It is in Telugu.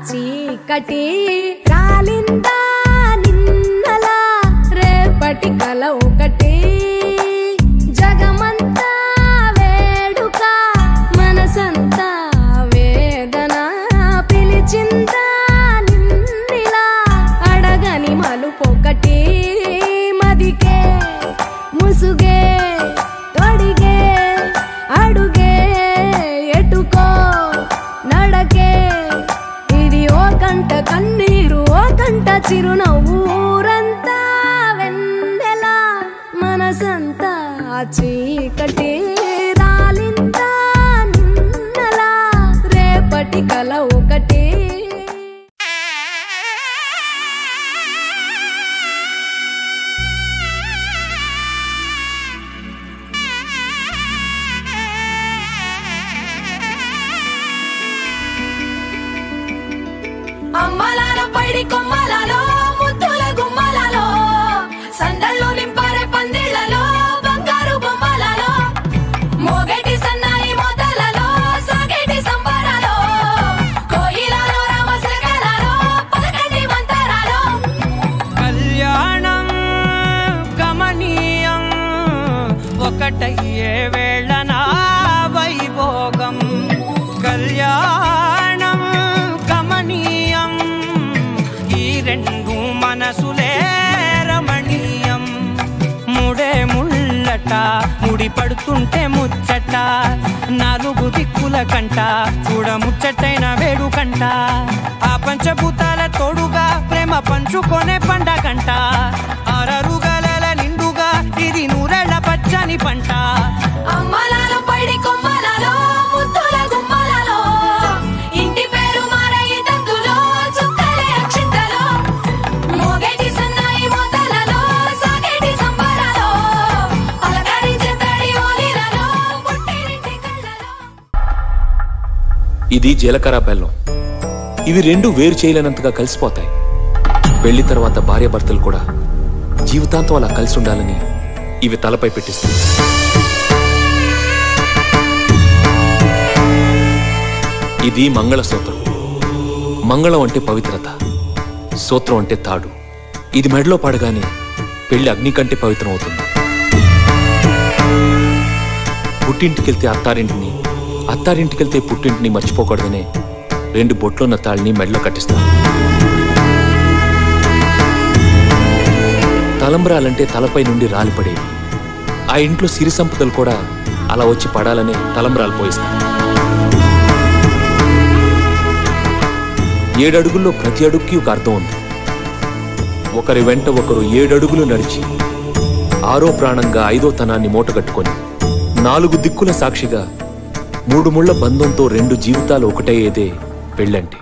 చీకటి రాలిందా నిన్నలా రేపటి కల ఒకటి జగమంతా వేడుక మనసంతా వేదన పిలిచిందా నిన్నిలా అడగని మలుపొకటి మదికే ముసుగే తొడిగే అడుగే ఎటుకో నడకే కంట కన్నీరు ఓ కంట చిరునవ్వు ఊరంతా వెన్నెల మనసంతా చీకటి రాలిందా నిన్నలా రేపటి కల ఒకటి అమ్మలాలో పైడి కొమ్మలలో ముద్దుల గుమ్మలలో సందళ్ళు నింపారే పందిళ్లలో బంగారు బొమ్మలలో మోగేటి సన్నాయి మోతలలో సాగేటి సంబరాలో కోయిలలో రామశకలలో పలకండి మంతరాలో కళ్యాణం గమనీయం ఒకటయ్యే వేళన వైభోగం కళ్యాణం గమనీయం ఈ రెండు మనసులే రమణీయం ముడే ముళ్ళట ముడి పడుతుంటే ముచ్చట నాలుగు దిక్కుల కంట చూడ ముచ్చటైన వేడుకంట ఆ పంచభూతాల తోడుగా ప్రేమ పంచుకొనే పండగంట ఆరరుగల నిండుగా ఇది నూరెళ్ళ పచ్చని పంట అమ్మలాలో పైడి కొమ్మలలో ముద్దుల గుమ్మలలో ఇంటి పేరు మారయి తందులో చుక్కలే అక్షింతలో మోగేటి సన్నాయి మోతలలో సాగేటి సంబరాలో అలకరించే తడి ఓలిలలో పుట్టినింటి కళ్ళలో. ఇది జీలకర్ర బెల్లం. ఇవి రెండు వేరు చేయలేనంతగా కలిసిపోతాయి. పెళ్లి తర్వాత భార్యాభర్తలు కూడా జీవితాంతం అలా కలిసి ఉండాలని ఇవి తలపై పెట్టిస్తాయి. ఇది మంగళసూత్రం. మంగళం అంటే పవిత్రత, సూత్రం అంటే తాడు. ఇది మెడలో పడగానే పెళ్లి అగ్ని కంటే పవిత్రం అవుతుంది. పుట్టింటికెళ్తే అత్తారింటిని, అత్తారింటికెళ్తే పుట్టింటిని మర్చిపోకూడదనే రెండు బొట్లున్న తాళిని మెడలో కట్టిస్తారు. తలంబ్రాలంటే తలపై నుండి రాలిపడేవి. ఆ ఇంట్లో సిరి సంపదలు కూడా అలా వచ్చి పడాలనే తలంబ్రాలు పోయిస్తారు. 7 అడుగుల్లో ప్రతి అడుగుకి ఒక అర్థం ఉంది. ఒకరి వెంట ఒకరు 7 అడుగులు నడిచి 6వ ప్రాణంగా 5వ తనాన్ని మూటగట్టుకొని 4 దిక్కుల సాక్షిగా 3 ముళ్ల బంధంతో 2 జీవితాలు ఒకటయ్యేదే పెళ్ళంటే.